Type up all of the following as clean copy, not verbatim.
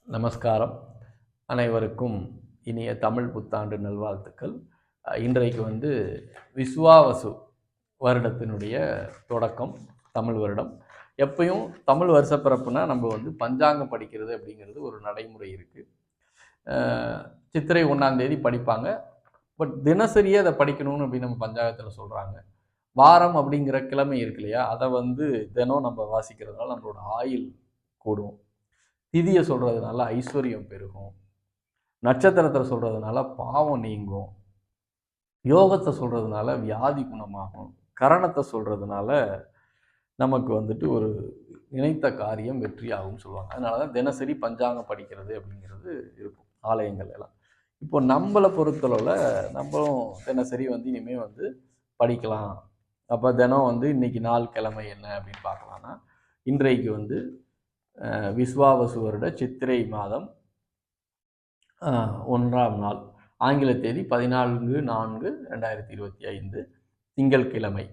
நமஸ்காரம். அனைவருக்கும் இனிய தமிழ் புத்தாண்டு நல்வாழ்த்துக்கள். இன்றைக்கு விஸ்வாவசு வருடத்தினுடைய தொடக்கம், தமிழ் வருடம். எப்பயும் தமிழ் வருஷப்பிறப்புனா நம்ம பஞ்சாங்கம் படிக்கிறது அப்படிங்கிறது ஒரு நடைமுறை இருக்குது. சித்திரை 1ஆம் தேதி படிப்பாங்க. பட் தினசரியே அதை படிக்கணும்னு அப்படின்னு நம்ம பஞ்சாங்கத்தில் சொல்கிறாங்க. வாரம் அப்படிங்கிற கிழமை இருக்கு இல்லையா, அதை தினம் நம்ம வாசிக்கிறதுனால நம்மளோட ஆயுள் கூடும். திதியை சொல்கிறதுனால ஐஸ்வர்யம் பெருகும். நட்சத்திரத்தை சொல்கிறதுனால பாவம் நீங்கும். யோகத்தை சொல்கிறதுனால வியாதி குணமாகும். கரணத்தை சொல்கிறதுனால நமக்கு ஒரு நினைத்த காரியம் வெற்றியாகும் சொல்லுவாங்க. அதனால தான் தினசரி பஞ்சாங்கம் படிக்கிறது அப்படிங்கிறது இருக்கும் ஆலயங்கள் எல்லாம். இப்போ நம்மளை பொறுத்தளவில் நம்மளும் தினசரி இனிமேல் படிக்கலாம். அப்போ தினம் இன்னைக்கு நாள் கிழமை என்ன அப்படின்னு பார்க்கலான்னா, இன்றைக்கு விஸ்வாவசு வருட சித்திரை மாதம் 1ஆம் நாள், ஆங்கில தேதி 14/4/2025 திங்கட்கிழமை.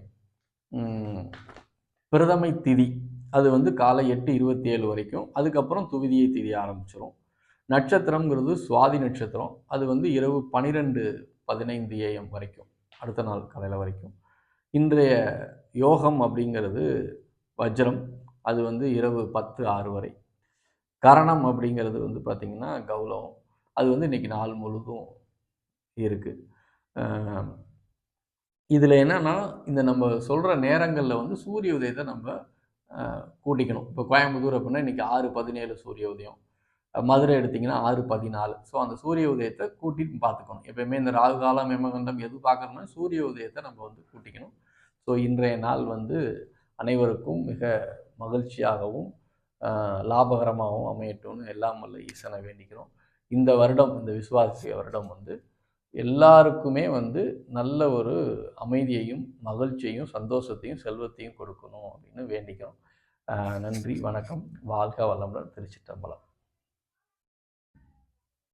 பிரதமை திதி அது காலை 8:27 வரைக்கும். அதுக்கப்புறம் துவிதியை திதி ஆரம்பிச்சிடும். நட்சத்திரம்ங்கிறது சுவாதி நட்சத்திரம். அது இரவு 12:15 AM வரைக்கும், அடுத்த நாள் காலையில் வரைக்கும். இன்றைய யோகம் அப்படிங்கிறது வஜ்ரம். அது இரவு 10:06 வரை. கரணம் அப்படிங்கிறது பார்த்திங்கன்னா கௌலவம். அது இன்னைக்கு நாள் முழுதும் இருக்குது. இதில் என்னென்னா, இந்த நம்ம சொல்கிற நேரங்களில் சூரிய உதயத்தை நம்ம கூட்டிக்கணும். இப்போ கோயம்புத்தூர் அப்படின்னா இன்றைக்கி 6:17 சூரிய உதயம். மதுரை எடுத்திங்கன்னா 6:14. ஸோ அந்த சூரிய உதயத்தை கூட்டிட்டு பார்த்துக்கணும். எப்பயுமே இந்த ராகு காலம் யமகண்டம் எது பார்க்குறோம்னா சூரிய உதயத்தை நம்ம கூட்டிக்கணும். ஸோ இன்றைய நாள் அனைவருக்கும் மிக மகிழ்ச்சியாகவும் லாபகரமாகவும் அமையட்டும்னு எல்லாம் வல்ல ஈசனை வேண்டிக்கிறோம். இந்த வருடம், இந்த விசுவாசிய வருடம் எல்லாருக்குமே நல்ல ஒரு அமைதியையும் மகிழ்ச்சியையும் சந்தோஷத்தையும் செல்வத்தையும் கொடுக்கணும் அப்படின்னு வேண்டிக்கிறோம். நன்றி, வணக்கம், வாழ்க வளமுடன். திருச்சிற்றம்பலம்.